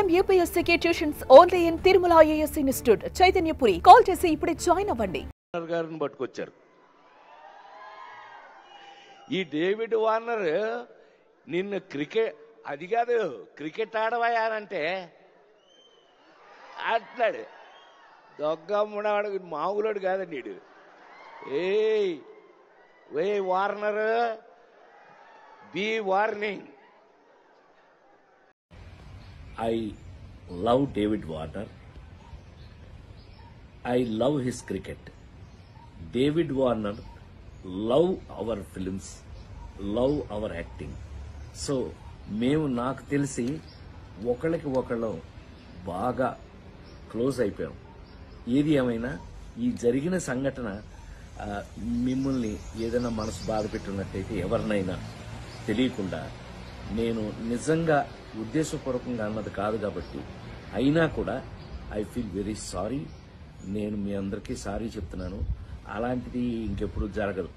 IIM UPSC tuitions only in Tirumala IAS institute Chaitanyapuri. Call చేసి ఇప్పుడే join అవ్వండి. గారిని పట్టుకొచ్చారు. ఈ డేవిడ్ వార్నర్ నిన్ను క్రికెట్ అది కాదు క్రికెట్ ఆడవాయానంటే అంటున్నాడు. దొగ్గమ్ముడాడు మామూలుడు కాదండి వీడు. ఏ వార్నర్ బి warning. I love David Warner. I love his cricket. David Warner love our films, love our acting. So మేము నాకు తెలిసి ఒకళ్ళకి ఒకళ్ళు బాగా క్లోజ్ అయిపోయాం. ఏది ఏమైనా ఈ జరిగిన సంఘటన మిమ్మల్ని ఏదైనా మనసు బాధ పెట్టున్నట్టయితే ఎవరినైనా తెలియకుండా నేను నిజంగా ఉద్దేశపూర్వకంగా అన్నది కాదు కాబట్టి అయినా కూడా ఐ ఫీల్ వెరీ సారీ. నేను మీ అందరికీ సారీ చెప్తున్నాను. అలాంటిది ఇంకెప్పుడు జరగదు.